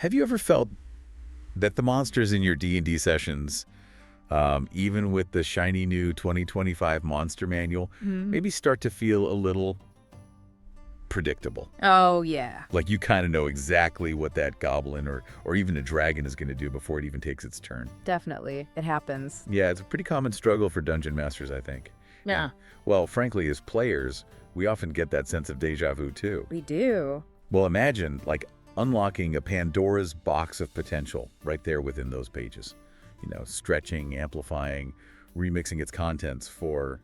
Have you ever felt that the monsters in your D&D sessions, even with the shiny new 2025 monster manual, maybe start to feel a little predictable? Oh, yeah. Like you kind of know exactly what that goblin or even a dragon is going to do before it even takes its turn. Definitely. It happens. Yeah, it's a pretty common struggle for dungeon masters, I think. Yeah. Well, frankly, as players, we often get that sense of deja vu too. We do. Well, imagine like unlocking a Pandora's box of potential right there within those pages. You know, stretching, amplifying, remixing its contents for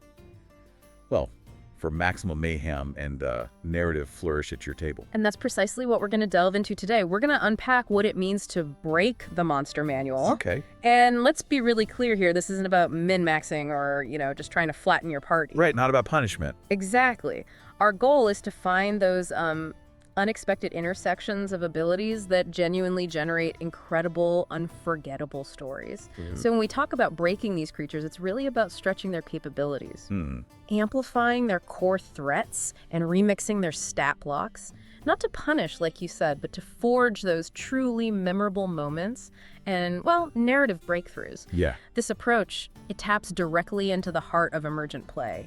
maximum mayhem and narrative flourish at your table. And that's precisely what we're going to delve into today. We're going to unpack what it means to break the monster manual. Okay. And let's be really clear here. This isn't about min-maxing or, just trying to flatten your party. Right, not about punishment. Exactly. Our goal is to find those unexpected intersections of abilities that genuinely generate incredible, unforgettable stories. So when we talk about breaking these creatures, it's really about stretching their capabilities, amplifying their core threats, and remixing their stat blocks. Not to punish, like you said, but to forge those truly memorable moments and, narrative breakthroughs. Yeah. This approach, it taps directly into the heart of emergent play,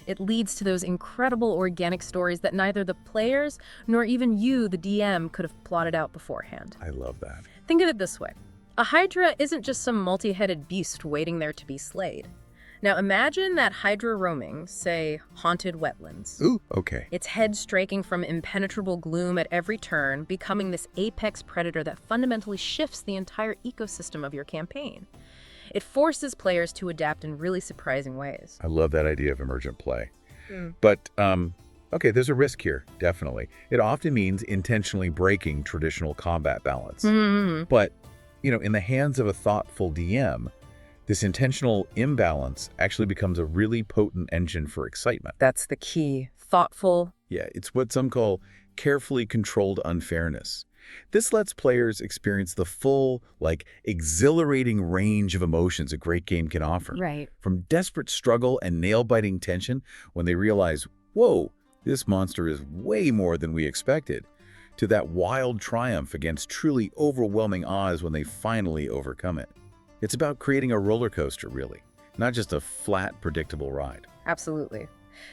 It leads to those incredible organic stories that neither the players nor even you, the DM, could have plotted out beforehand. I love that. Think of it this way. A hydra isn't just some multi-headed beast waiting there to be slayed. Now imagine that hydra roaming, say, haunted wetlands. Ooh, okay. Its head striking from impenetrable gloom at every turn, becoming this apex predator that fundamentally shifts the entire ecosystem of your campaign. It forces players to adapt in really surprising ways. I love that idea of emergent play. But, okay, there's a risk here, definitely. It often means intentionally breaking traditional combat balance. But, in the hands of a thoughtful DM, this intentional imbalance actually becomes a really potent engine for excitement. That's the key. Thoughtful. Yeah, it's what some call carefully controlled unfairness. This lets players experience the full, exhilarating range of emotions a great game can offer. Right. From desperate struggle and nail-biting tension when they realize, whoa, this monster is way more than we expected, to that wild triumph against truly overwhelming odds when they finally overcome it. It's about creating a roller coaster, really, not just a flat, predictable ride. Absolutely.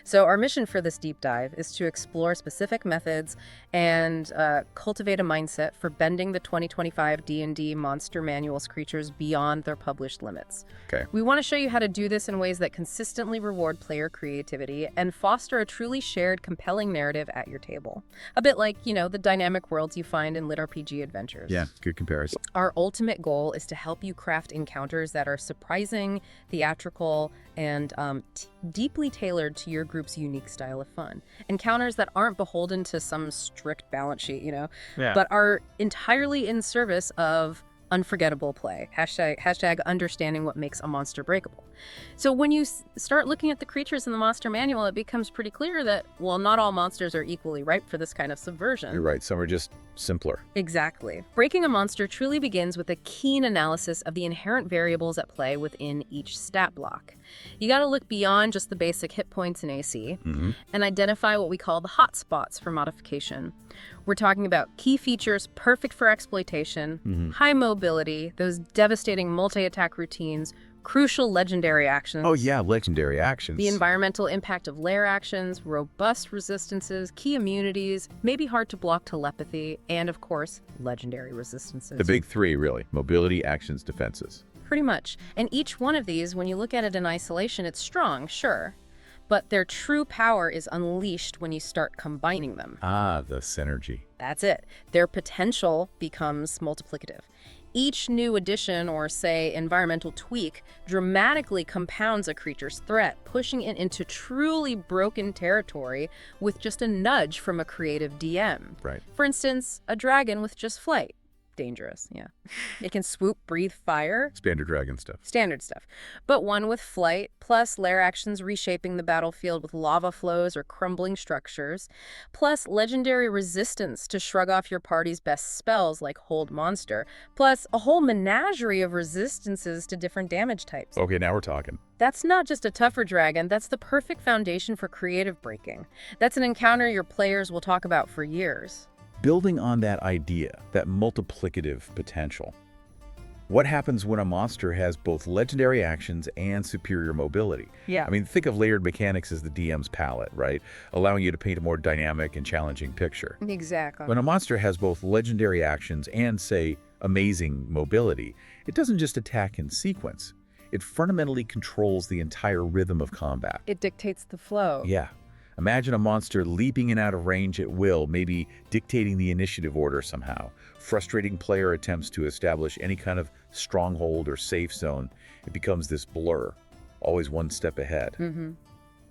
So our mission for this deep dive is to explore specific methods and cultivate a mindset for bending the 2025 D&D Monster Manual's creatures beyond their published limits. Okay. We want to show you how to do this in ways that consistently reward player creativity and foster a truly shared, compelling narrative at your table. A bit like, the dynamic worlds you find in LitRPG adventures. Yeah, good comparison. Our ultimate goal is to help you craft encounters that are surprising, theatrical, and deeply tailored to your group's unique style of fun. Encounters that aren't beholden to some strict balance sheet, but are entirely in service of unforgettable play. Hashtag understanding what makes a monster breakable. So when you start looking at the creatures in the Monster Manual, it becomes pretty clear that, not all monsters are equally ripe for this kind of subversion. You're right. Some are just simpler. Exactly. Breaking a monster truly begins with a keen analysis of the inherent variables at play within each stat block. You got to look beyond just the basic hit points and AC and identify what we call the hot spots for modification. We're talking about key features perfect for exploitation, high mobility, those devastating multi-attack routines, crucial legendary actions. Oh yeah, legendary actions. The environmental impact of lair actions, robust resistances, key immunities, maybe hard to block telepathy, and of course, legendary resistances. The big three, really. Mobility, actions, defenses. Pretty much. And each one of these, when you look at it in isolation, it's strong, sure. But their true power is unleashed when you start combining them. Ah, the synergy. That's it. Their potential becomes multiplicative. Each new addition or, say, environmental tweak dramatically compounds a creature's threat, pushing it into truly broken territory with just a nudge from a creative DM. Right. For instance, a dragon with just flight. Dangerous, yeah. It can swoop, breathe fire. Standard dragon stuff. Standard stuff. But one with flight, plus lair actions reshaping the battlefield with lava flows or crumbling structures, plus legendary resistance to shrug off your party's best spells like Hold Monster, plus a whole menagerie of resistances to different damage types. Okay, now we're talking. That's not just a tougher dragon, that's the perfect foundation for creative breaking. That's an encounter your players will talk about for years. Building on that idea, that multiplicative potential. What happens when a monster has both legendary actions and superior mobility? Yeah. I mean, think of layered mechanics as the DM's palette, right? Allowing you to paint a more dynamic and challenging picture. Exactly. When a monster has both legendary actions and, say, amazing mobility, it doesn't just attack in sequence. It fundamentally controls the entire rhythm of combat. It dictates the flow. Yeah. Imagine a monster leaping in out of range at will, maybe dictating the initiative order somehow, frustrating player attempts to establish any kind of stronghold or safe zone. It becomes this blur, always one step ahead.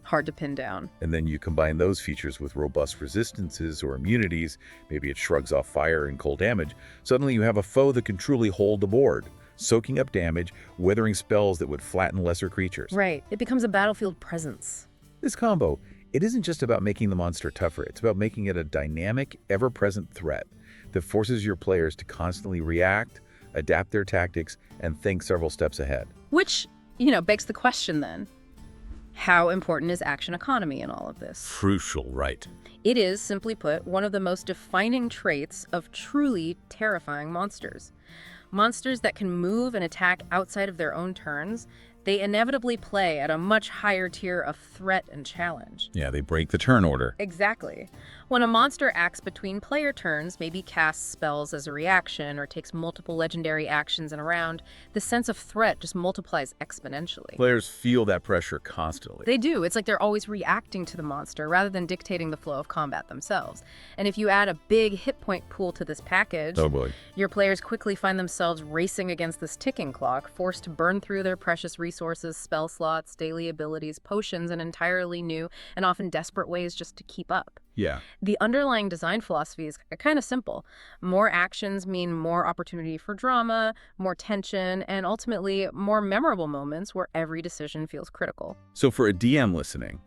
Hard to pin down. And then you combine those features with robust resistances or immunities, maybe it shrugs off fire and cold damage. Suddenly you have a foe that can truly hold the board, soaking up damage, weathering spells that would flatten lesser creatures. Right. It becomes a battlefield presence. This combo, it isn't just about making the monster tougher, it's about making it a dynamic, ever-present threat that forces your players to constantly react, adapt their tactics, and think several steps ahead. Which, begs the question then. How important is action economy in all of this? Crucial, right? It is, simply put, one of the most defining traits of truly terrifying monsters. Monsters that can move and attack outside of their own turns, they inevitably play at a much higher tier of threat and challenge. Yeah, they break the turn order. Exactly. When a monster acts between player turns, maybe casts spells as a reaction or takes multiple legendary actions in a round, the sense of threat just multiplies exponentially. Players feel that pressure constantly. They do. It's like they're always reacting to the monster rather than dictating the flow of combat themselves. And if you add a big hit point pool to this package, Oh boy. your players quickly find themselves racing against this ticking clock, forced to burn through their precious resources, spell slots, daily abilities, potions, in entirely new and often desperate ways just to keep up. Yeah. The underlying design philosophy is kind of simple. More actions mean more opportunity for drama, more tension, and ultimately more memorable moments where every decision feels critical. So for a DM listening,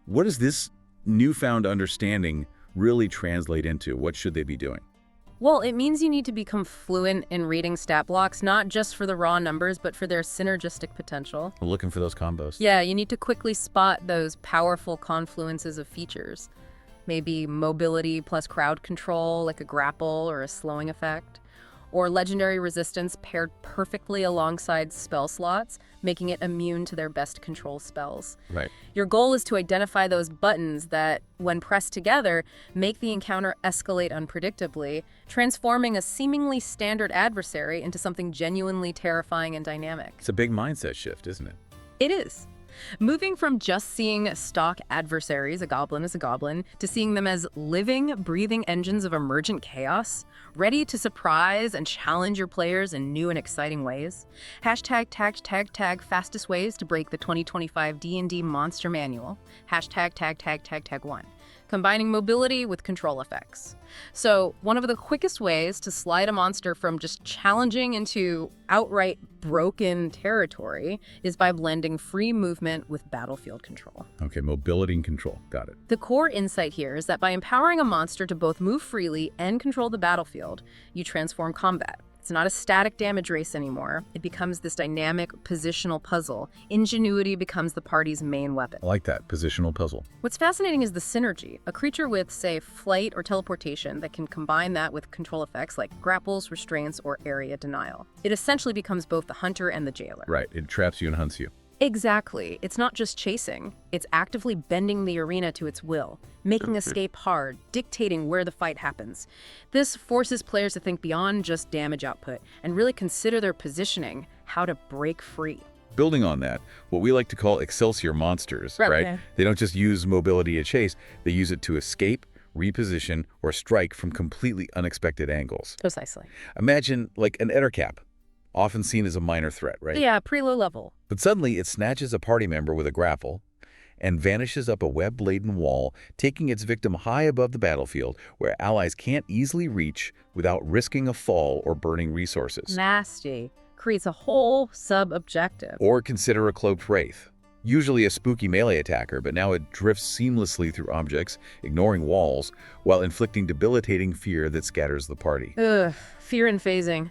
what does this newfound understanding really translate into? What should they be doing? Well, it means you need to become fluent in reading stat blocks, not just for the raw numbers, but for their synergistic potential. We're looking for those combos. Yeah, you need to quickly spot those powerful confluences of features. Maybe mobility plus crowd control, like a grapple or a slowing effect. Or legendary resistance paired perfectly alongside spell slots, making it immune to their best control spells. Right. Your goal is to identify those buttons that, when pressed together, make the encounter escalate unpredictably, transforming a seemingly standard adversary into something genuinely terrifying and dynamic. It's a big mindset shift, isn't it? It is. Moving from just seeing stock adversaries, a goblin is a goblin, to seeing them as living, breathing engines of emergent chaos, ready to surprise and challenge your players in new and exciting ways. #tag fastest ways to break the 2025 D&D Monster Manual. #tag 1. Combining mobility with control effects. So one of the quickest ways to slide a monster from just challenging into outright broken territory is by blending free movement with battlefield control. Okay, mobility and control. Got it. The core insight here is that by empowering a monster to both move freely and control the battlefield, you transform combat. It's not a static damage race anymore. It becomes this dynamic positional puzzle. Ingenuity becomes the party's main weapon. I like that. Positional puzzle. What's fascinating is the synergy. A creature with, say, flight or teleportation that can combine that with control effects like grapples, restraints, or area denial. It essentially becomes both the hunter and the jailer. Right. It traps you and hunts you. Exactly. It's not just chasing. It's actively bending the arena to its will, making escape hard, dictating where the fight happens. This forces players to think beyond just damage output and really consider their positioning, how to break free. Building on that, what we like to call Excelsior monsters, right? Yeah. They don't just use mobility to chase, they use it to escape, reposition, or strike from completely unexpected angles. Precisely. Imagine like an ettercap, often seen as a minor threat, right? Yeah, pretty low level. But suddenly it snatches a party member with a grapple and vanishes up a web-laden wall, taking its victim high above the battlefield where allies can't easily reach without risking a fall or burning resources. Nasty. Creates a whole sub-objective. Or consider a cloaked wraith. Usually a spooky melee attacker, but now it drifts seamlessly through objects, ignoring walls, while inflicting debilitating fear that scatters the party. Ugh, fear and phasing.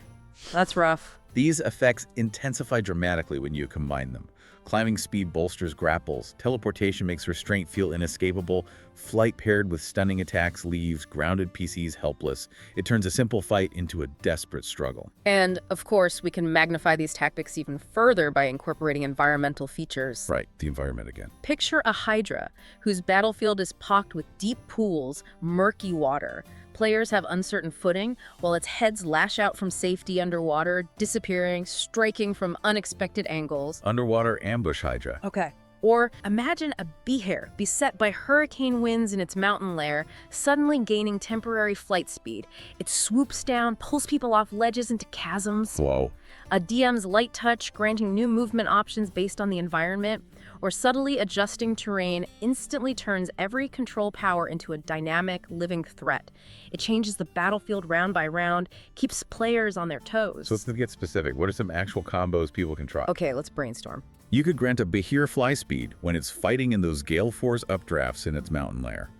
That's rough. These effects intensify dramatically when you combine them. Climbing speed bolsters grapples. Teleportation makes restraint feel inescapable. Flight paired with stunning attacks leaves grounded PCs helpless. It turns a simple fight into a desperate struggle. And, of course, we can magnify these tactics even further by incorporating environmental features. Right, the environment again. Picture a hydra whose battlefield is pocked with deep pools, murky water. Players have uncertain footing, while its heads lash out from safety underwater, disappearing, striking from unexpected angles. Underwater ambush hydra. Okay. Or imagine a bear beset by hurricane winds in its mountain lair, suddenly gaining temporary flight speed. It swoops down, pulls people off ledges into chasms. Whoa. A DM's light touch, granting new movement options based on the environment, or subtly adjusting terrain, instantly turns every control power into a dynamic, living threat. It changes the battlefield round by round, keeps players on their toes. So let's get specific. What are some actual combos people can try? Okay, let's brainstorm. You could grant a Behir fly speed when it's fighting in those gale force updrafts in its mountain lair.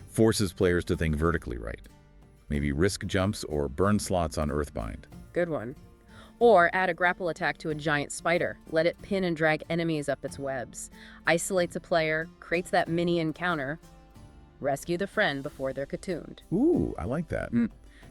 Forces players to think vertically right. Maybe risk jumps or burn slots on Earthbind. Good one. Or add a grapple attack to a giant spider. Let it pin and drag enemies up its webs. Isolates a player, creates that mini encounter. Rescue the friend before they're cocooned. Ooh, I like that.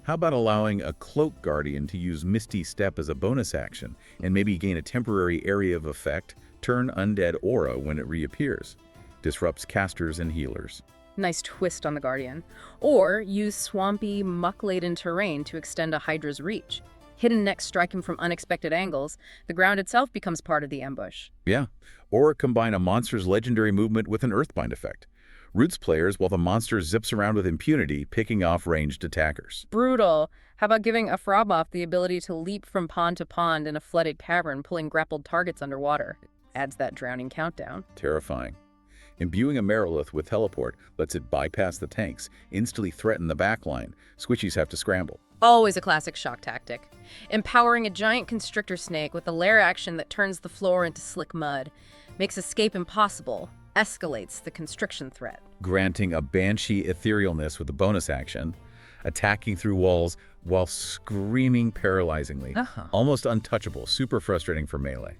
How about allowing a Cloak Guardian to use Misty Step as a bonus action and maybe gain a temporary area of effect, turn undead aura when it reappears. Disrupts casters and healers. Nice twist on the Guardian. Or use swampy, muck-laden terrain to extend a Hydra's reach. Hidden necks strike him from unexpected angles. The ground itself becomes part of the ambush. Yeah. Or combine a monster's legendary movement with an Earthbind effect. Roots players while the monster zips around with impunity, picking off ranged attackers. Brutal. How about giving a Froboff the ability to leap from pond to pond in a flooded cavern, pulling grappled targets underwater? Adds that drowning countdown. Terrifying. Imbuing a Merilith with teleport lets it bypass the tanks, instantly threaten the backline. Squishies have to scramble. Always a classic shock tactic. Empowering a giant constrictor snake with a lair action that turns the floor into slick mud. Makes escape impossible. Escalates the constriction threat. Granting a Banshee etherealness with a bonus action. Attacking through walls while screaming paralyzingly. Almost untouchable. Super frustrating for melee.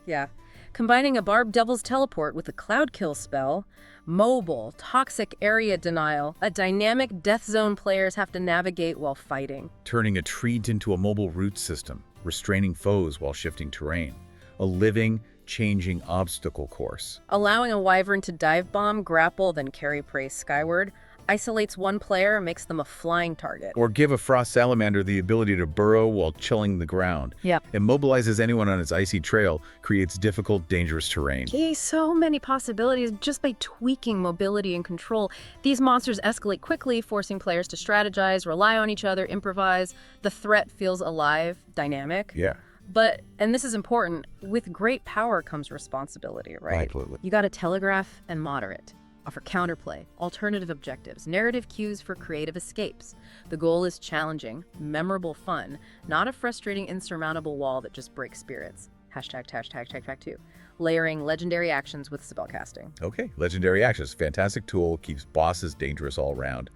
Yeah. Combining a Barb Devil's Teleport with a Cloud Kill spell, mobile, toxic area denial, a dynamic death zone players have to navigate while fighting. Turning a treat into a mobile root system, restraining foes while shifting terrain. A living, changing obstacle course. Allowing a Wyvern to dive bomb, grapple, then carry prey skyward. Isolates one player and makes them a flying target. Or give a Frost Salamander the ability to burrow while chilling the ground. Yep. Immobilizes anyone on its icy trail, creates difficult, dangerous terrain. Okay, so many possibilities just by tweaking mobility and control. These monsters escalate quickly, forcing players to strategize, rely on each other, improvise. The threat feels alive, dynamic. Yeah. But, and this is important, with great power comes responsibility, right? Absolutely. You gotta telegraph and moderate. Offer counterplay, alternative objectives, narrative cues for creative escapes. The goal is challenging, memorable fun, not a frustrating, insurmountable wall that just breaks spirits. #2. Layering legendary actions with spellcasting. Okay, legendary actions. Fantastic tool, keeps bosses dangerous all around.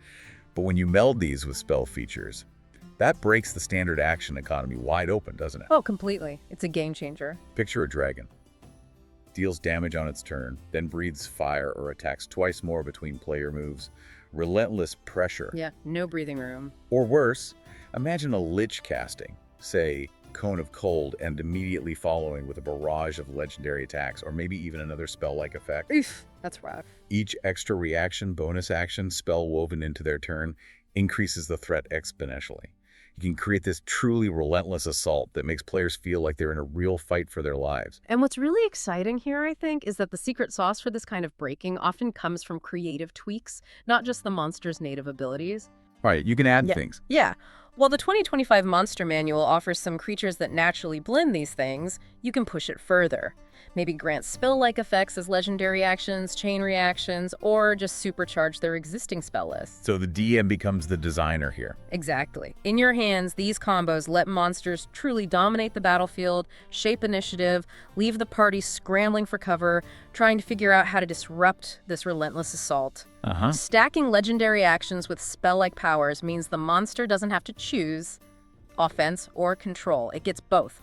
But when you meld these with spell features, that breaks the standard action economy wide open, doesn't it? Oh, completely. It's a game changer. Picture a dragon. Deals damage on its turn, then breathes fire or attacks twice more between player moves. Relentless pressure. Yeah, no breathing room. Or worse, imagine a Lich casting, say, Cone of Cold, and immediately following with a barrage of legendary attacks, or maybe even another spell-like effect. Oof, that's rough. Each extra reaction, bonus action, spell woven into their turn increases the threat exponentially. You can create this truly relentless assault that makes players feel like they're in a real fight for their lives. And what's really exciting here, I think, is that the secret sauce for this kind of breaking often comes from creative tweaks, not just the monster's native abilities. All right, you can add things. Yeah. While the 2025 Monster Manual offers some creatures that naturally blend these things, you can push it further. Maybe grant spell-like effects as legendary actions, chain reactions, or just supercharge their existing spell list. So the DM becomes the designer here. Exactly. In your hands, these combos let monsters truly dominate the battlefield, shape initiative, leave the party scrambling for cover, trying to figure out how to disrupt this relentless assault. Stacking legendary actions with spell-like powers means the monster doesn't have to choose offense or control. It gets both,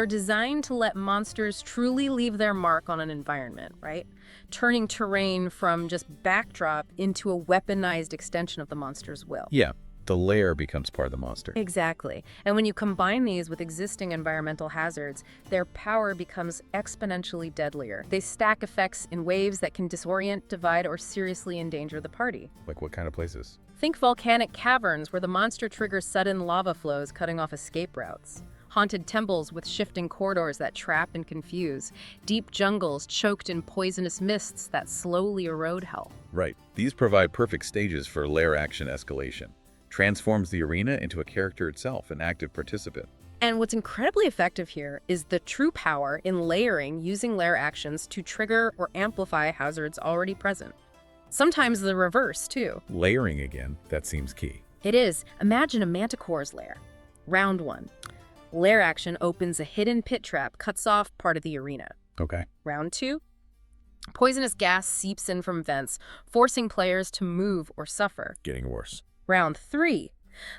They're designed to let monsters truly leave their mark on an environment, right? Turning terrain from just backdrop into a weaponized extension of the monster's will. Yeah, the lair becomes part of the monster. Exactly. And when you combine these with existing environmental hazards, their power becomes exponentially deadlier. They stack effects in waves that can disorient, divide, or seriously endanger the party. Like what kind of places? Think volcanic caverns where the monster triggers sudden lava flows, cutting off escape routes. Haunted temples with shifting corridors that trap and confuse. Deep jungles choked in poisonous mists that slowly erode health. Right. These provide perfect stages for lair action escalation. Transforms the arena into a character itself, an active participant. And what's incredibly effective here is the true power in layering, using lair actions to trigger or amplify hazards already present. Sometimes the reverse, too. Layering again, that seems key. It is. Imagine a manticore's lair. Round 1. Lair action opens a hidden pit trap, cuts off part of the arena. Okay. Round 2. Poisonous gas seeps in from vents, forcing players to move or suffer. Getting worse. Round 3.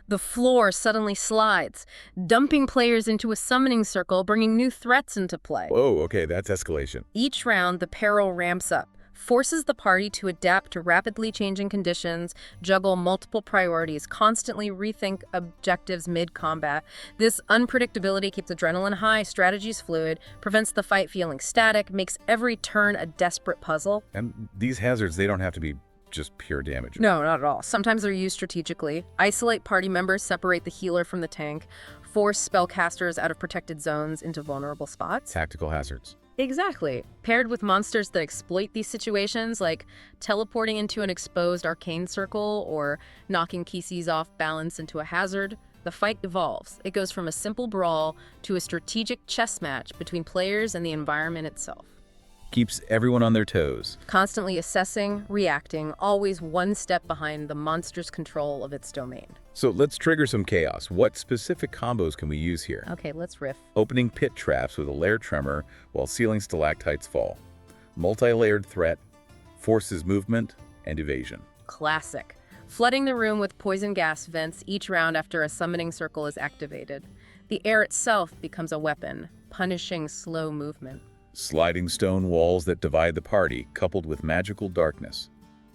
The floor suddenly slides, dumping players into a summoning circle, bringing new threats into play. Whoa, okay, that's escalation. Each round, the peril ramps up, forces the party to adapt to rapidly changing conditions, juggle multiple priorities, constantly rethink objectives mid-combat. This unpredictability keeps adrenaline high, strategies fluid, prevents the fight feeling static, makes every turn a desperate puzzle. And these hazards, they don't have to be just pure damage. No, not at all. Sometimes they're used strategically. Isolate party members, separate the healer from the tank, force spellcasters out of protected zones into vulnerable spots. Tactical hazards. Exactly. Paired with monsters that exploit these situations, like teleporting into an exposed arcane circle or knocking PCs off balance into a hazard, the fight evolves. It goes from a simple brawl to a strategic chess match between players and the environment itself. Keeps everyone on their toes. Constantly assessing, reacting, always one step behind the monstrous control of its domain. So let's trigger some chaos. What specific combos can we use here? Okay, let's riff. Opening pit traps with a lair tremor while sealing stalactites fall. Multi-layered threat, forces movement, and evasion. Classic. Flooding the room with poison gas vents each round after a summoning circle is activated. The air itself becomes a weapon, punishing slow movement. Sliding stone walls that divide the party, coupled with magical darkness.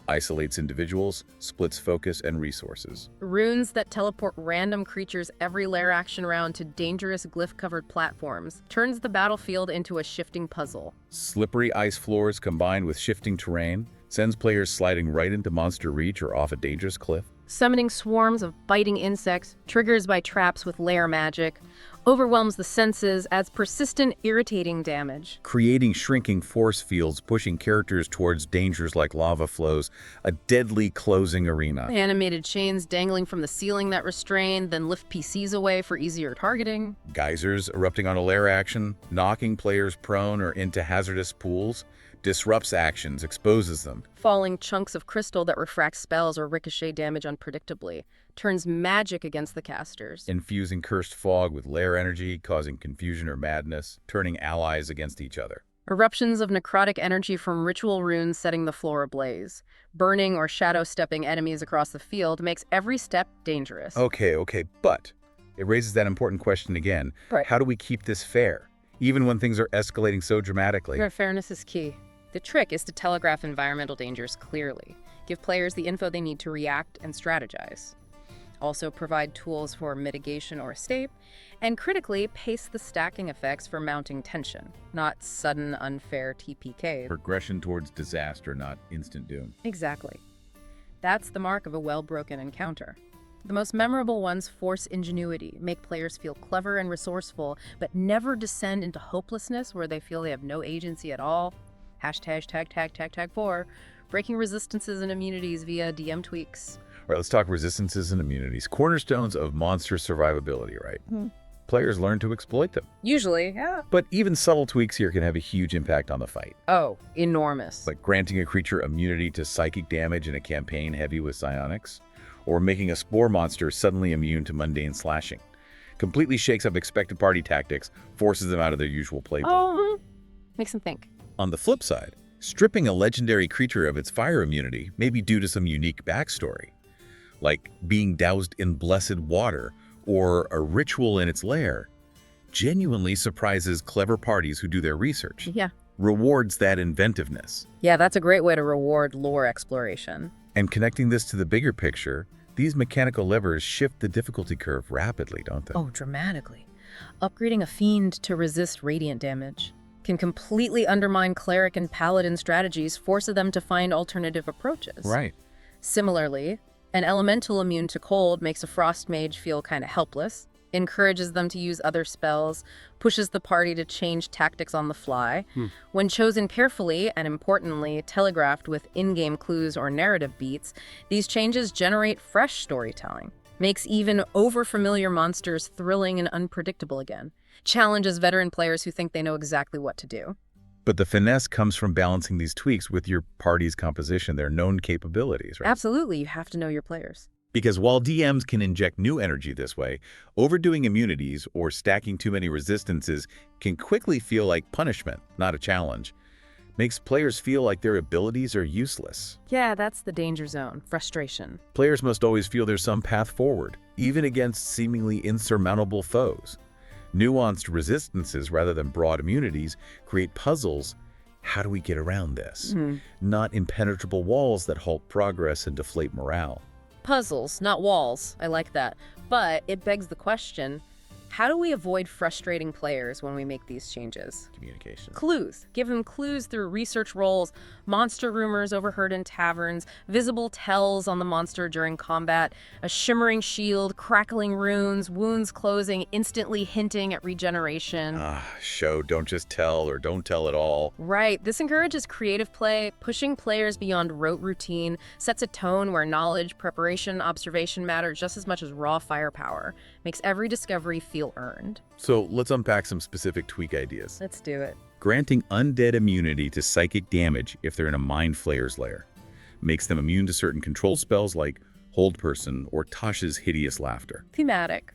Isolates individuals, splits focus and resources. Runes that teleport random creatures every lair action round to dangerous glyph-covered platforms. Turns the battlefield into a shifting puzzle. Slippery ice floors combined with shifting terrain. Sends players sliding right into monster reach or off a dangerous cliff. Summoning swarms of biting insects, triggers by traps with lair magic, overwhelms the senses, adds persistent, irritating damage. Creating shrinking force fields, pushing characters towards dangers like lava flows, a deadly closing arena. Animated chains dangling from the ceiling that restrain, then lift PCs away for easier targeting. Geysers erupting on a lair action, knocking players prone or into hazardous pools. Disrupts actions, exposes them. Falling chunks of crystal that refract spells or ricochet damage unpredictably. Turns magic against the casters. Infusing cursed fog with lair energy, causing confusion or madness, turning allies against each other. Eruptions of necrotic energy from ritual runes setting the floor ablaze. Burning or shadow-stepping enemies across the field makes every step dangerous. Okay, but it raises that important question again. Right. How do we keep this fair, even when things are escalating so dramatically? Your fairness is key. The trick is to telegraph environmental dangers clearly, give players the info they need to react and strategize. Also provide tools for mitigation or escape, and critically pace the stacking effects for mounting tension, not sudden, unfair TPK. Progression towards disaster, not instant doom. Exactly. That's the mark of a well-broken encounter. The most memorable ones force ingenuity, make players feel clever and resourceful, but never descend into hopelessness where they feel they have no agency at all. #tag4, breaking resistances and immunities via DM tweaks. All right, let's talk resistances and immunities. Cornerstones of monster survivability, right? Players learn to exploit them. Usually, yeah. But even subtle tweaks here can have a huge impact on the fight. Oh, enormous. Like granting a creature immunity to psychic damage in a campaign heavy with psionics, or making a spore monster suddenly immune to mundane slashing. Completely shakes up expected party tactics, forces them out of their usual playbook. Makes them think. On the flip side, stripping a legendary creature of its fire immunity may be due to some unique backstory, like being doused in blessed water or a ritual in its lair. Genuinely surprises clever parties who do their research. Yeah. Rewards that inventiveness. Yeah, that's a great way to reward lore exploration. And connecting this to the bigger picture, these mechanical levers shift the difficulty curve rapidly, don't they? Oh, dramatically. Upgrading a fiend to resist radiant damage can completely undermine cleric and paladin strategies, forcing them to find alternative approaches. Right. Similarly, an elemental immune to cold makes a frost mage feel kind of helpless, encourages them to use other spells, pushes the party to change tactics on the fly. When chosen carefully and importantly telegraphed with in-game clues or narrative beats, these changes generate fresh storytelling, makes even over-familiar monsters thrilling and unpredictable again, challenges veteran players who think they know exactly what to do. But the finesse comes from balancing these tweaks with your party's composition, their known capabilities, right? Absolutely, you have to know your players. Because while DMs can inject new energy this way, overdoing immunities or stacking too many resistances can quickly feel like punishment, not a challenge. Makes players feel like their abilities are useless. Yeah, that's the danger zone, frustration. Players must always feel there's some path forward, even against seemingly insurmountable foes. Nuanced resistances rather than broad immunities create puzzles. How do we get around this? Not impenetrable walls that halt progress and deflate morale. Puzzles, not walls. I like that. But it begs the question, how do we avoid frustrating players when we make these changes? Communication. Clues. Give them clues through research rolls, monster rumors overheard in taverns, visible tells on the monster during combat, a shimmering shield, crackling runes, wounds closing, instantly hinting at regeneration. Show, don't just tell or don't tell at all. Right. This encourages creative play, pushing players beyond rote routine, sets a tone where knowledge, preparation, observation matter just as much as raw firepower, makes every discovery feel earned. So let's unpack some specific tweak ideas. Let's do it. Granting undead immunity to psychic damage if they're in a Mind Flayer's lair. Makes them immune to certain control spells like Hold Person or Tasha's hideous laughter. Thematic.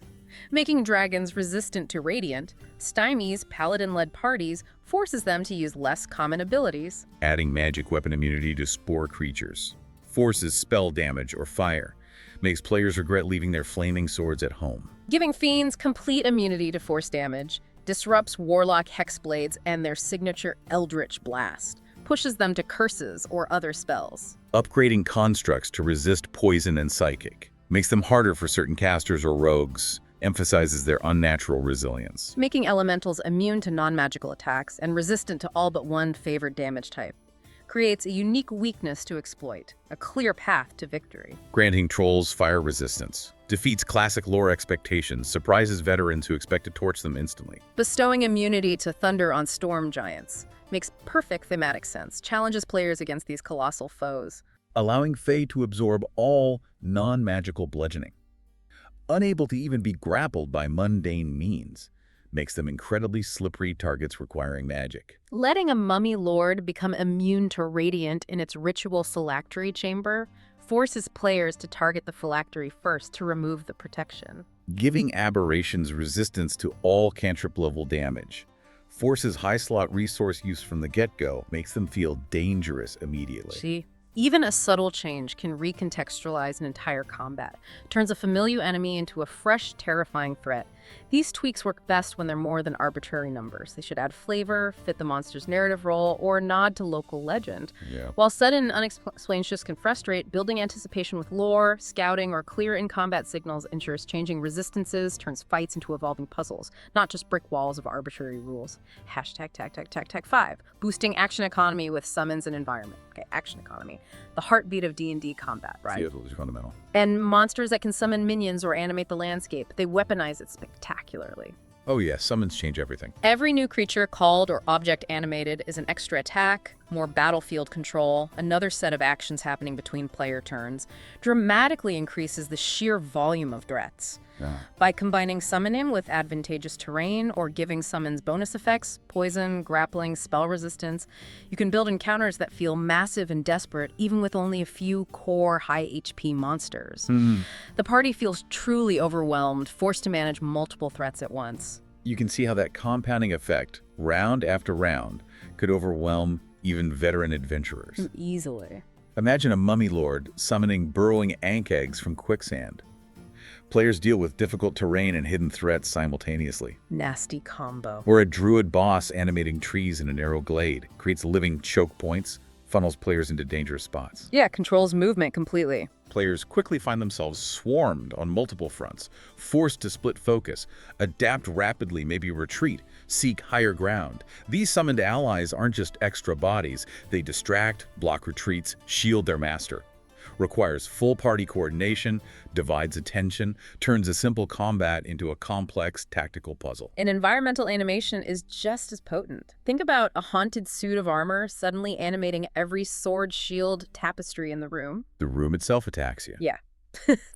Making dragons resistant to radiant stymies paladin-led parties, forces them to use less common abilities. Adding magic weapon immunity to spore creatures. Forces spell damage or fire. Makes players regret leaving their flaming swords at home. Giving fiends complete immunity to force damage, disrupts warlock hexblades and their signature eldritch blast, pushes them to curses or other spells. Upgrading constructs to resist poison and psychic. Makes them harder for certain casters or rogues. Emphasizes their unnatural resilience. Making elementals immune to non-magical attacks and resistant to all but one favored damage type. Creates a unique weakness to exploit, a clear path to victory. Granting trolls fire resistance. Defeats classic lore expectations, surprises veterans who expect to torch them instantly. Bestowing immunity to thunder on storm giants. Makes perfect thematic sense, challenges players against these colossal foes. Allowing Fae to absorb all non-magical bludgeoning. Unable to even be grappled by mundane means. Makes them incredibly slippery targets requiring magic. Letting a mummy lord become immune to radiant in its ritual phylactery chamber forces players to target the phylactery first to remove the protection. Giving aberrations resistance to all cantrip-level damage. Forces high-slot resource use from the get-go, makes them feel dangerous immediately. See? Even a subtle change can recontextualize an entire combat, turns a familiar enemy into a fresh, terrifying threat. These tweaks work best when they're more than arbitrary numbers. They should add flavor, fit the monster's narrative role, or nod to local legend. While sudden, unexplained shifts can frustrate, building anticipation with lore, scouting, or clear in-combat signals ensures changing resistances, turns fights into evolving puzzles, not just brick walls of arbitrary rules. #TAG5, boosting action economy with summons and environment. Okay, action economy. The heartbeat of D&D combat, right? Fundamental. And monsters that can summon minions or animate the landscape. They weaponize it spectacularly. Oh yeah, summons change everything. Every new creature called or object animated is an extra attack, more battlefield control, another set of actions happening between player turns, dramatically increases the sheer volume of threats. By combining summoning with advantageous terrain or giving summons bonus effects, poison, grappling, spell resistance, you can build encounters that feel massive and desperate even with only a few core high HP monsters. The party feels truly overwhelmed, forced to manage multiple threats at once. You can see how that compounding effect, round after round, could overwhelm even veteran adventurers. Easily. Imagine a mummy lord summoning burrowing ank eggs from quicksand. Players deal with difficult terrain and hidden threats simultaneously. Nasty combo. Or a druid boss animating trees in a narrow glade, creates living choke points, funnels players into dangerous spots. Yeah, controls movement completely. Players quickly find themselves swarmed on multiple fronts, forced to split focus, adapt rapidly, maybe retreat, seek higher ground. These summoned allies aren't just extra bodies. They distract, block retreats, shield their master. Requires full party coordination, divides attention, turns a simple combat into a complex tactical puzzle. And environmental animation is just as potent. Think about a haunted suit of armor suddenly animating every sword, shield, tapestry in the room. The room itself attacks you. Yeah.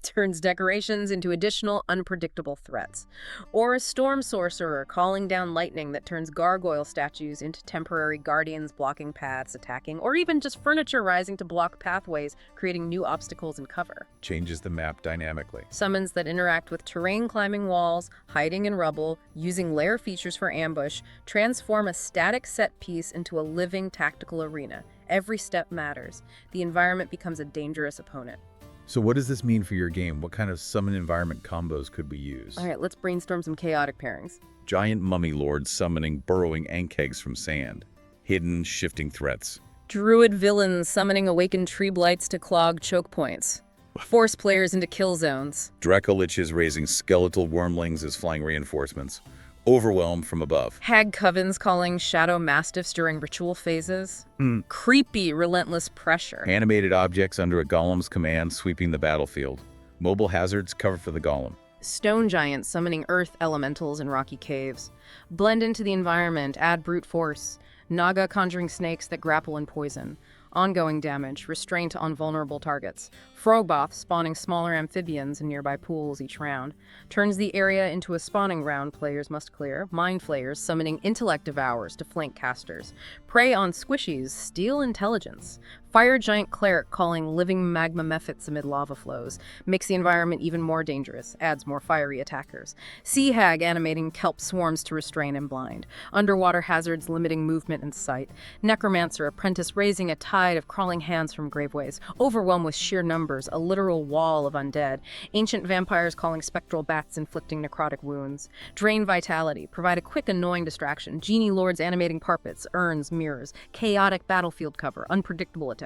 Turns decorations into additional unpredictable threats. Or a storm sorcerer calling down lightning that turns gargoyle statues into temporary guardians blocking paths, attacking, or even just furniture rising to block pathways, creating new obstacles and cover. Changes the map dynamically. Summons that interact with terrain, climbing walls, hiding in rubble, using lair features for ambush, transform a static set piece into a living tactical arena. Every step matters. The environment becomes a dangerous opponent. So what does this mean for your game? What kind of summon environment combos could we use? All right, let's brainstorm some chaotic pairings. Giant mummy lords summoning burrowing ankegs from sand. Hidden, shifting threats. Druid villains summoning awakened tree blights to clog choke points. Force players into kill zones. Dracoliches raising skeletal wormlings as flying reinforcements. Overwhelm from above. Hag covens calling shadow mastiffs during ritual phases. Creepy, relentless pressure. Animated objects under a golem's command sweeping the battlefield. Mobile hazards cover for the golem. Stone giants summoning earth elementals in rocky caves. Blend into the environment, add brute force. Naga conjuring snakes that grapple and poison. Ongoing damage, restraint on vulnerable targets. Frogboth, spawning smaller amphibians in nearby pools each round, turns the area into a spawning ground players must clear. Mind Flayers, summoning intellect devours to flank casters. Prey on squishies, steal intelligence. Fire Giant Cleric, calling living magma mephits amid lava flows, makes the environment even more dangerous, adds more fiery attackers. Sea Hag, animating kelp swarms to restrain and blind. Underwater hazards, limiting movement and sight. Necromancer, apprentice, raising a tide of crawling hands from graveways. Overwhelmed with sheer numbers, a literal wall of undead. Ancient vampires, calling spectral bats, inflicting necrotic wounds. Drain vitality, provide a quick, annoying distraction. Genie Lords, animating parpets, urns, mirrors. Chaotic battlefield cover, unpredictable attacks.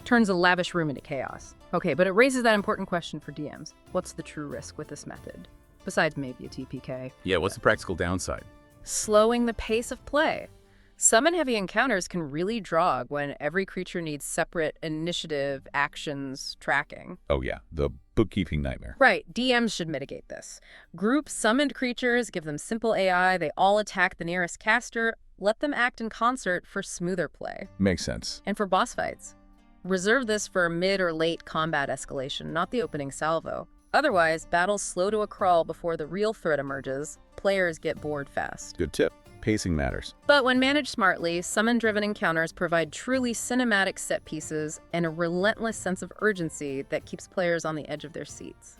Turns a lavish room into chaos. Okay, but it raises that important question for DMs. What's the true risk with this method? Besides maybe a TPK. Yeah, what's the practical downside? Slowing the pace of play. Summon-heavy encounters can really drag when every creature needs separate initiative, actions, tracking. Oh yeah, the bookkeeping nightmare. Right, DMs should mitigate this. Group summoned creatures, give them simple AI, they all attack the nearest caster, let them act in concert for smoother play. Makes sense. And for boss fights, reserve this for mid or late combat escalation, not the opening salvo. Otherwise, battles slow to a crawl before the real threat emerges. Players get bored fast. Good tip. Pacing matters. But when managed smartly, summon-driven encounters provide truly cinematic set pieces and a relentless sense of urgency that keeps players on the edge of their seats.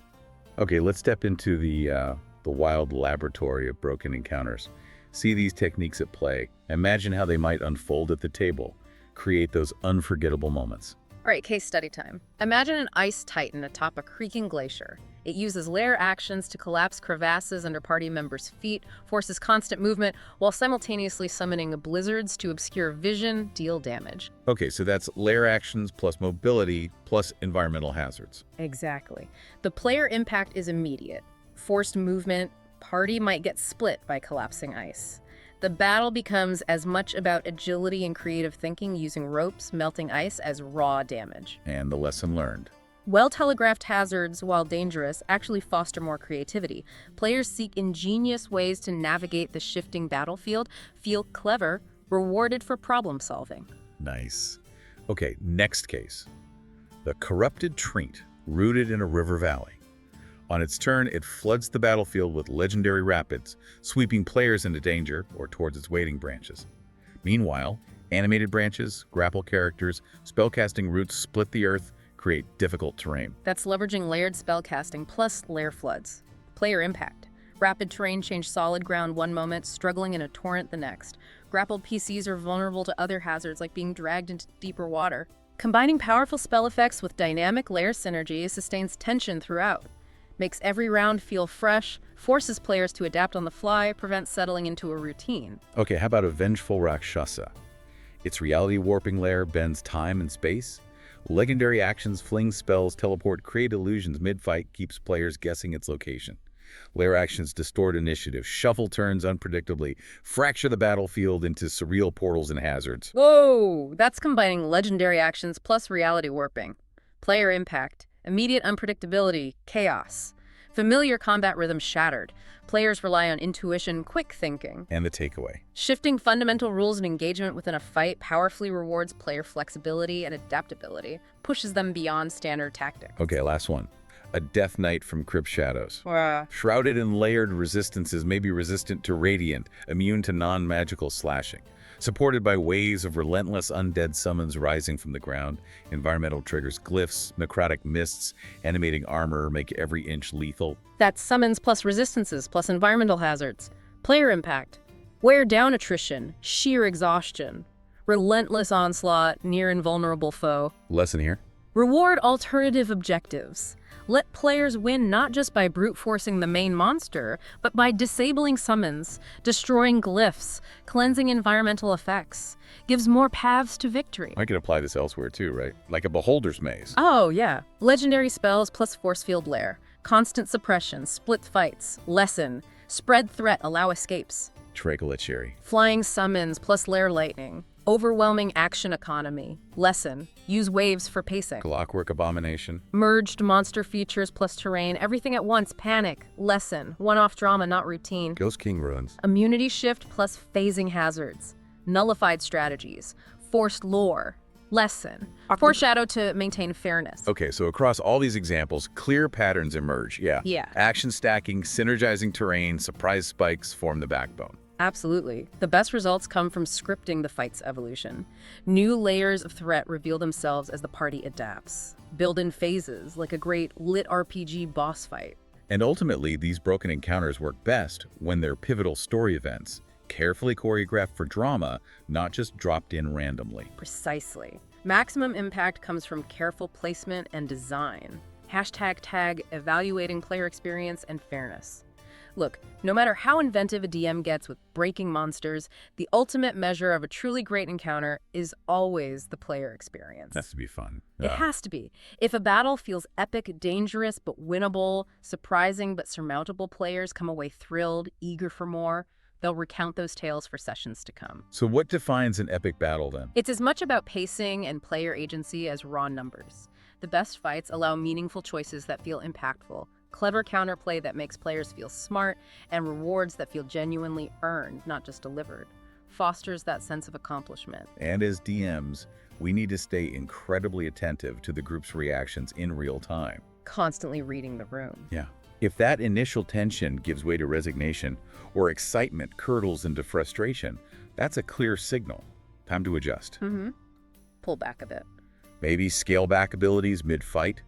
Okay, let's step into the wild laboratory of broken encounters. See these techniques at play. Imagine how they might unfold at the table. Create those unforgettable moments. All right, case study time. Imagine an ice titan atop a creaking glacier. It uses lair actions to collapse crevasses under party members' feet, forces constant movement, while simultaneously summoning blizzards to obscure vision, deal damage. Okay, so that's lair actions plus mobility plus environmental hazards. Exactly. The player impact is immediate. Forced movement, party might get split by collapsing ice. The battle becomes as much about agility and creative thinking using ropes, melting ice as raw damage. And the lesson learned. Well-telegraphed hazards, while dangerous, actually foster more creativity. Players seek ingenious ways to navigate the shifting battlefield, feel clever, rewarded for problem solving. Nice. Okay, next case. The corrupted Treant, rooted in a river valley. On its turn, it floods the battlefield with legendary rapids, sweeping players into danger or towards its waiting branches. Meanwhile, animated branches, grapple characters, spellcasting routes split the earth, create difficult terrain. That's leveraging layered spellcasting plus lair floods. Player impact. Rapid terrain change solid ground one moment, struggling in a torrent the next. Grappled PCs are vulnerable to other hazards like being dragged into deeper water. Combining powerful spell effects with dynamic layer synergy sustains tension throughout. Makes every round feel fresh, forces players to adapt on the fly, prevents settling into a routine. Okay, how about a Vengeful Rakshasa? Its reality warping lair bends time and space. Legendary actions, fling spells, teleport, create illusions mid-fight, keeps players guessing its location. Lair actions distort initiative, shuffle turns unpredictably, fracture the battlefield into surreal portals and hazards. Whoa! That's combining legendary actions plus reality warping. Player impact. Immediate unpredictability, chaos. Familiar combat rhythms shattered. Players rely on intuition, quick thinking. And the takeaway. Shifting fundamental rules and engagement within a fight powerfully rewards player flexibility and adaptability, pushes them beyond standard tactics. Okay, last one. A Death Knight from Crypt Shadows. Wow. Shrouded in layered resistances, may be resistant to radiant, immune to non-magical slashing. Supported by waves of relentless undead summons rising from the ground, environmental triggers, glyphs, necrotic mists, animating armor make every inch lethal. That's summons plus resistances plus environmental hazards. Player impact. Wear down attrition, sheer exhaustion. Relentless onslaught, near invulnerable foe. Lesson here? Reward alternative objectives. Let players win not just by brute forcing the main monster, but by disabling summons, destroying glyphs, cleansing environmental effects. Gives more paths to victory. I could apply this elsewhere too, right? Like a Beholder's Maze. Oh, yeah. Legendary spells plus force field lair. Constant suppression, split fights, lessen, spread threat, allow escapes. Tracheoletchery. Flying summons plus lair lightning. Overwhelming action economy. Lesson. Use waves for pacing. Clockwork Abomination. Merged monster features plus terrain. Everything at once. Panic. Lesson. One-off drama, not routine. Ghost King Ruins. Immunity shift plus phasing hazards. Nullified strategies. Forced lore. Lessen. Foreshadow to maintain fairness. Okay, so across all these examples, clear patterns emerge, yeah. Yeah. Action stacking, synergizing terrain, surprise spikes form the backbone. Absolutely. The best results come from scripting the fight's evolution. New layers of threat reveal themselves as the party adapts. Build in phases, like a great LitRPG boss fight. And ultimately, these broken encounters work best when they're pivotal story events, carefully choreographed for drama, not just dropped in randomly. Precisely. Maximum impact comes from careful placement and design. #tag evaluating player experience and fairness. Look, no matter how inventive a DM gets with breaking monsters, the ultimate measure of a truly great encounter is always the player experience. Has to be fun. It has to be. If a battle feels epic, dangerous, but winnable, surprising but surmountable, players come away thrilled, eager for more. They'll recount those tales for sessions to come. So what defines an epic battle then? It's as much about pacing and player agency as raw numbers. The best fights allow meaningful choices that feel impactful, clever counterplay that makes players feel smart, and rewards that feel genuinely earned, not just delivered. Fosters that sense of accomplishment. And as DMs, we need to stay incredibly attentive to the group's reactions in real time. Constantly reading the room. Yeah. If that initial tension gives way to resignation or excitement curdles into frustration, that's a clear signal. Time to adjust. Pull back a bit. Maybe scale back abilities mid-fight.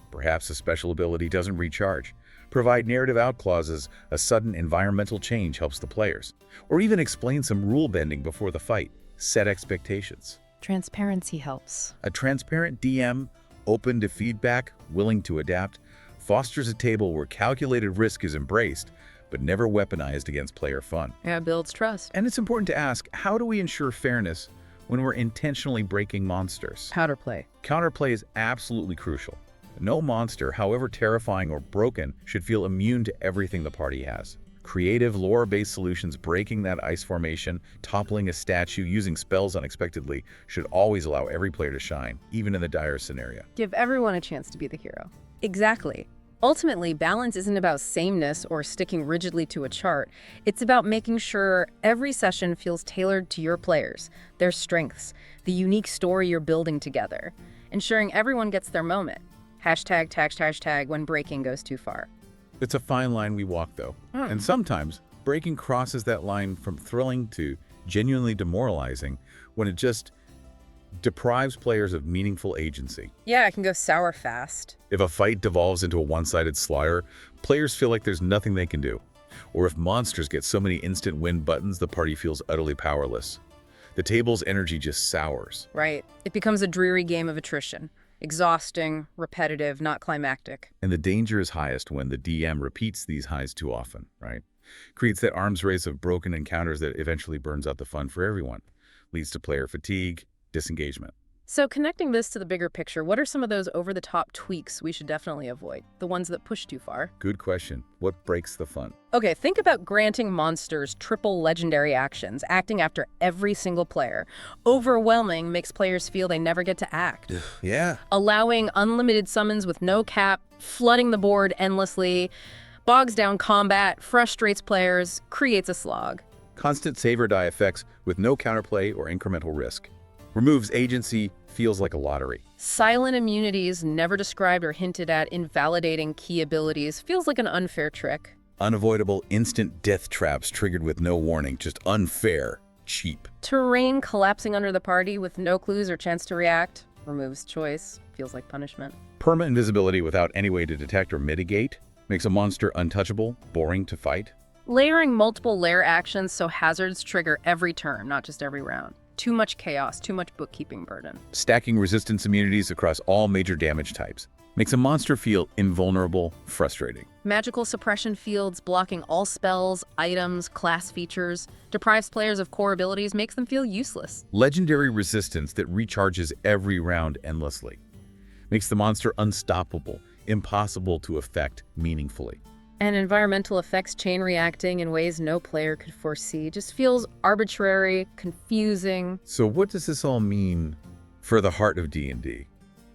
Perhaps a special ability doesn't recharge. Provide narrative out clauses. A sudden environmental change helps the players. Or even explain some rule bending before the fight. Set expectations. Transparency helps. A transparent DM, open to feedback, willing to adapt, fosters a table where calculated risk is embraced, but never weaponized against player fun. Yeah, builds trust. And it's important to ask, how do we ensure fairness when we're intentionally breaking monsters? Counterplay. Counterplay is absolutely crucial. No monster, however terrifying or broken, should feel immune to everything the party has. Creative, lore-based solutions breaking that ice formation, toppling a statue, using spells unexpectedly, should always allow every player to shine, even in the dire scenario. Give everyone a chance to be the hero. Exactly. Ultimately, balance isn't about sameness or sticking rigidly to a chart. It's about making sure every session feels tailored to your players, their strengths, the unique story you're building together. Ensuring everyone gets their moment. #tag when breaking goes too far. It's a fine line we walk, though. And sometimes, breaking crosses that line from thrilling to genuinely demoralizing when it just deprives players of meaningful agency. Yeah, it can go sour fast. If a fight devolves into a one-sided slaughter, players feel like there's nothing they can do. Or if monsters get so many instant win buttons, the party feels utterly powerless. The table's energy just sours. Right. It becomes a dreary game of attrition. Exhausting, repetitive, not climactic. And the danger is highest when the DM repeats these highs too often, right? Creates that arms race of broken encounters that eventually burns out the fun for everyone. Leads to player fatigue, disengagement. So connecting this to the bigger picture, what are some of those over-the-top tweaks we should definitely avoid? The ones that push too far? Good question. What breaks the fun? Okay, think about granting monsters triple legendary actions, acting after every single player. Overwhelming makes players feel they never get to act. Yeah. Allowing unlimited summons with no cap, flooding the board endlessly, bogs down combat, frustrates players, creates a slog. Constant save or die effects with no counterplay or incremental risk. Removes agency, feels like a lottery. Silent immunities, never described or hinted at, invalidating key abilities, feels like an unfair trick. Unavoidable instant death traps triggered with no warning, just unfair, cheap. Terrain collapsing under the party with no clues or chance to react, removes choice, feels like punishment. Permanent invisibility without any way to detect or mitigate, makes a monster untouchable, boring to fight. Layering multiple layer actions so hazards trigger every turn, not just every round. Too much chaos, too much bookkeeping burden. Stacking resistance immunities across all major damage types. Makes a monster feel invulnerable, frustrating. Magical suppression fields blocking all spells, items, class features. Deprives players of core abilities, makes them feel useless. Legendary resistance that recharges every round endlessly. Makes the monster unstoppable, impossible to affect meaningfully. And environmental effects chain reacting in ways no player could foresee. Just feels arbitrary, confusing. So what does this all mean for the heart of D&D?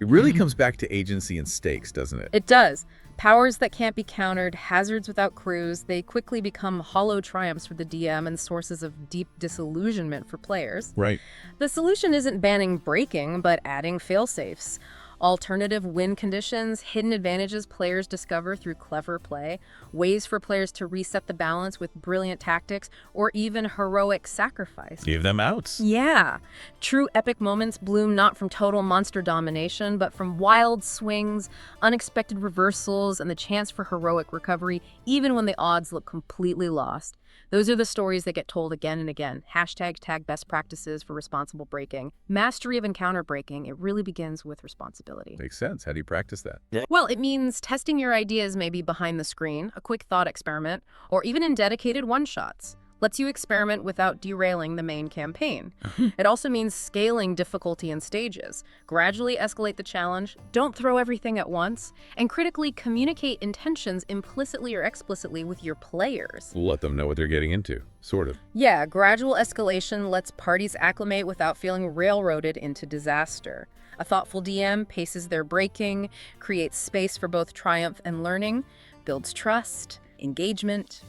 It really comes back to agency and stakes, doesn't it? It does. Powers that can't be countered, hazards without crews, they quickly become hollow triumphs for the DM and sources of deep disillusionment for players. Right. The solution isn't banning breaking, but adding fail-safes. Alternative win conditions, hidden advantages players discover through clever play, ways for players to reset the balance with brilliant tactics, or even heroic sacrifice. Give them outs. Yeah. True epic moments bloom not from total monster domination, but from wild swings, unexpected reversals, and the chance for heroic recovery, even when the odds look completely lost. Those are the stories that get told again and again. #tag best practices for responsible breaking. Mastery of encounter breaking, it really begins with responsibility. Makes sense. How do you practice that? Well, it means testing your ideas maybe behind the screen, a quick thought experiment, or even in dedicated one-shots. Lets you experiment without derailing the main campaign. It also means scaling difficulty in stages. Gradually escalate the challenge, don't throw everything at once, and critically communicate intentions implicitly or explicitly with your players. Let them know what they're getting into, sort of. Yeah, gradual escalation lets parties acclimate without feeling railroaded into disaster. A thoughtful DM paces their breaking, creates space for both triumph and learning, builds trust, engagement.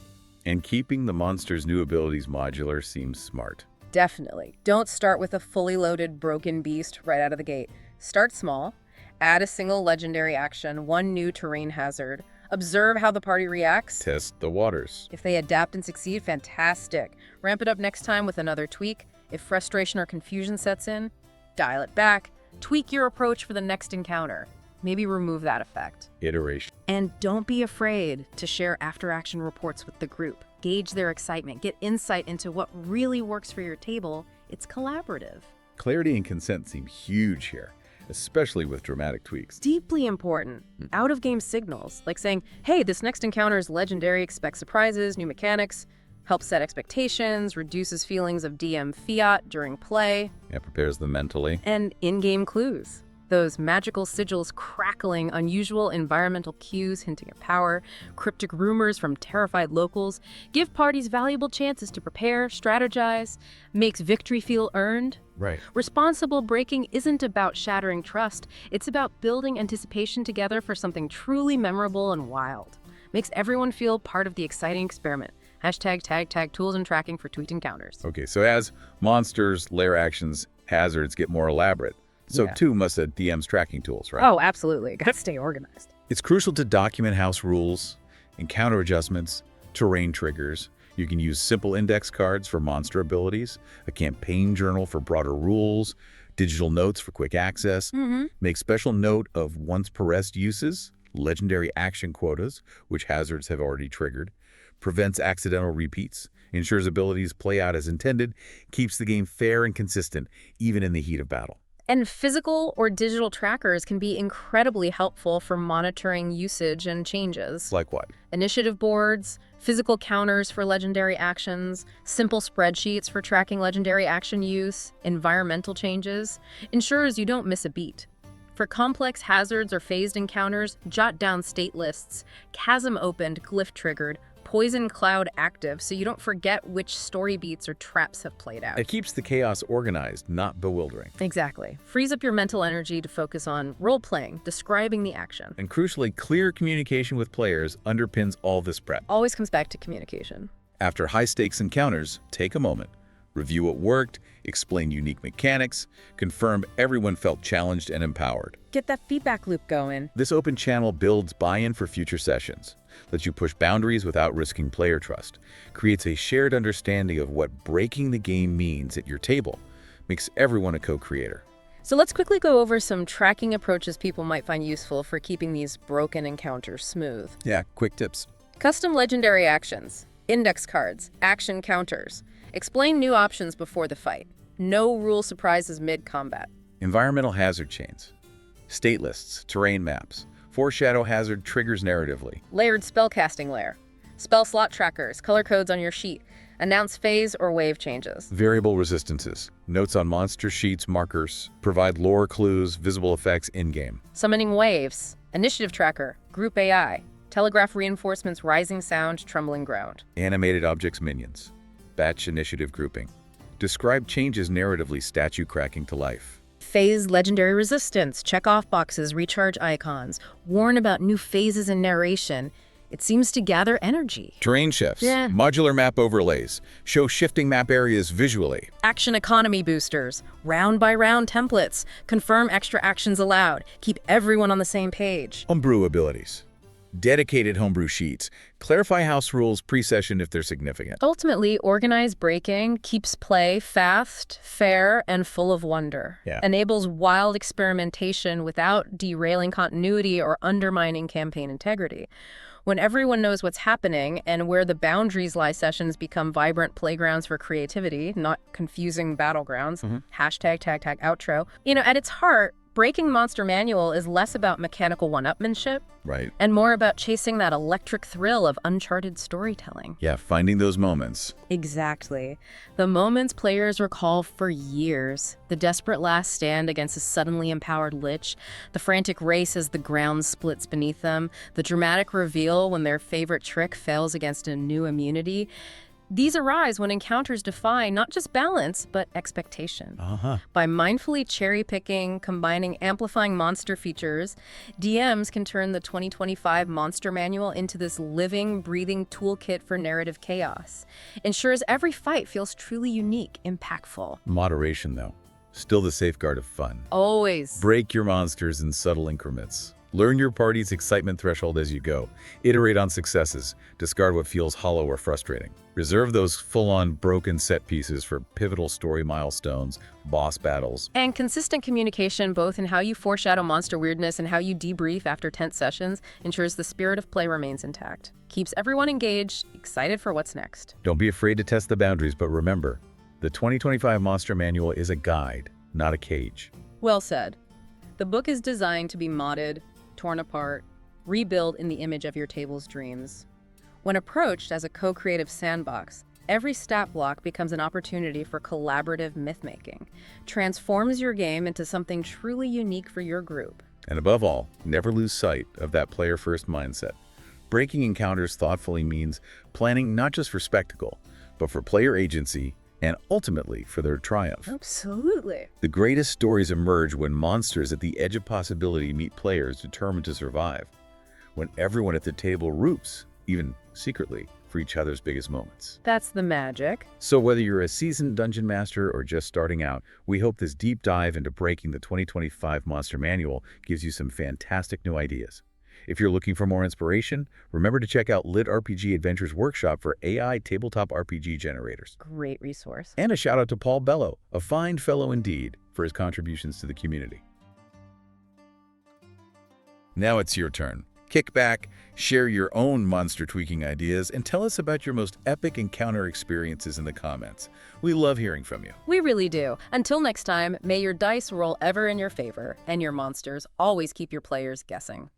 And keeping the monster's new abilities modular seems smart. Definitely. Don't start with a fully loaded broken beast right out of the gate. Start small, add a single legendary action, one new terrain hazard, observe how the party reacts. Test the waters. If they adapt and succeed, fantastic. Ramp it up next time with another tweak. If frustration or confusion sets in, dial it back. Tweak your approach for the next encounter. Maybe remove that effect. Iteration. And don't be afraid to share after-action reports with the group. Gauge their excitement. Get insight into what really works for your table. It's collaborative. Clarity and consent seem huge here, especially with dramatic tweaks. Deeply important. Out-of-game signals, like saying, hey, this next encounter is legendary, expect surprises, new mechanics, helps set expectations, reduces feelings of DM fiat during play. It prepares them mentally. And in-game clues. Those magical sigils crackling, unusual environmental cues hinting at power, cryptic rumors from terrified locals, give parties valuable chances to prepare, strategize, makes victory feel earned. Right. Responsible breaking isn't about shattering trust, it's about building anticipation together for something truly memorable and wild. Makes everyone feel part of the exciting experiment. #tag tools and tracking for tweaked encounters. Okay, so as monsters, lair actions, hazards get more elaborate, so too must a DM's tracking tools, right? Oh, absolutely. Gotta stay organized. It's crucial to document house rules, encounter adjustments, terrain triggers. You can use simple index cards for monster abilities, a campaign journal for broader rules, digital notes for quick access. Make special note of once pressed uses, legendary action quotas, which hazards have already triggered, prevents accidental repeats, ensures abilities play out as intended, keeps the game fair and consistent, even in the heat of battle. And physical or digital trackers can be incredibly helpful for monitoring usage and changes. Like what? Initiative boards, physical counters for legendary actions, simple spreadsheets for tracking legendary action use, environmental changes, ensures you don't miss a beat. For complex hazards or phased encounters, jot down state lists, chasm opened, glyph triggered, poison cloud active, so you don't forget which story beats or traps have played out. It keeps the chaos organized, not bewildering. Exactly. Frees up your mental energy to focus on role-playing, describing the action. And crucially, clear communication with players underpins all this prep. Always comes back to communication. After high-stakes encounters, take a moment. Review what worked, explain unique mechanics, confirm everyone felt challenged and empowered. Get that feedback loop going. This open channel builds buy-in for future sessions, lets you push boundaries without risking player trust, creates a shared understanding of what breaking the game means at your table, makes everyone a co-creator. So let's quickly go over some tracking approaches people might find useful for keeping these broken encounters smooth. Yeah, quick tips. Custom legendary actions, index cards, action counters. Explain new options before the fight. No rule surprises mid-combat. Environmental hazard chains, state lists, terrain maps, foreshadow hazard triggers narratively. Layered spellcasting layer. Spell slot trackers, color codes on your sheet. Announce phase or wave changes. Variable resistances, notes on monster sheets, markers, provide lore clues, visible effects in-game. Summoning waves. Initiative tracker, group AI. Telegraph reinforcements, rising sound, trembling ground. Animated objects minions, batch initiative grouping. Describe changes narratively, statue cracking to life. Phase legendary resistance, check off boxes, recharge icons, warn about new phases in narration. It seems to gather energy. Terrain shifts, Yeah. modular map overlays, show shifting map areas visually. Action economy boosters, round-by-round templates, confirm extra actions allowed, keep everyone on the same page. Homebrew abilities. Dedicated homebrew sheets. Clarify house rules pre-session if they're significant. Ultimately, organized breaking keeps play fast, fair, and full of wonder. Yeah. Enables wild experimentation without derailing continuity or undermining campaign integrity. When everyone knows what's happening and where the boundaries lie, sessions become vibrant playgrounds for creativity, not confusing battlegrounds. Hashtag tag tag outro. At its heart, Breaking Monster Manual is less about mechanical one-upmanship Right. and more about chasing that electric thrill of uncharted storytelling. Yeah, finding those moments. Exactly. The moments players recall for years. The desperate last stand against a suddenly empowered lich, the frantic race as the ground splits beneath them, the dramatic reveal when their favorite trick fails against a new immunity. These arise when encounters defy not just balance, but expectation. By mindfully cherry-picking, combining amplifying monster features, DMs can turn the 2025 Monster Manual into this living, breathing toolkit for narrative chaos. Ensures every fight feels truly unique, impactful. Moderation, though. Still the safeguard of fun. Always. Break your monsters in subtle increments. Learn your party's excitement threshold as you go. Iterate on successes. Discard what feels hollow or frustrating. Reserve those full-on broken set pieces for pivotal story milestones, boss battles. And consistent communication, both in how you foreshadow monster weirdness and how you debrief after tense sessions, ensures the spirit of play remains intact. Keeps everyone engaged, excited for what's next. Don't be afraid to test the boundaries, but remember, the 2025 Monster Manual is a guide, not a cage. Well said. The book is designed to be modded, torn apart, rebuilt in the image of your table's dreams. When approached as a co-creative sandbox, every stat block becomes an opportunity for collaborative myth-making, transforms your game into something truly unique for your group. And above all, never lose sight of that player-first mindset. Breaking encounters thoughtfully means planning not just for spectacle, but for player agency and ultimately for their triumph. Absolutely. The greatest stories emerge when monsters at the edge of possibility meet players determined to survive. When everyone at the table roots, even secretly, for each other's biggest moments. That's the magic. So whether you're a seasoned dungeon master or just starting out, we hope this deep dive into breaking the 2025 Monster Manual gives you some fantastic new ideas. If you're looking for more inspiration, remember to check out LitRPG Adventures Workshop for AI tabletop RPG generators. Great resource. And a shout out to Paul Bello, a fine fellow indeed, for his contributions to the community. Now it's your turn. Kick back, share your own monster tweaking ideas, and tell us about your most epic encounter experiences in the comments. We love hearing from you. We really do. Until next time, may your dice roll ever in your favor, and your monsters always keep your players guessing.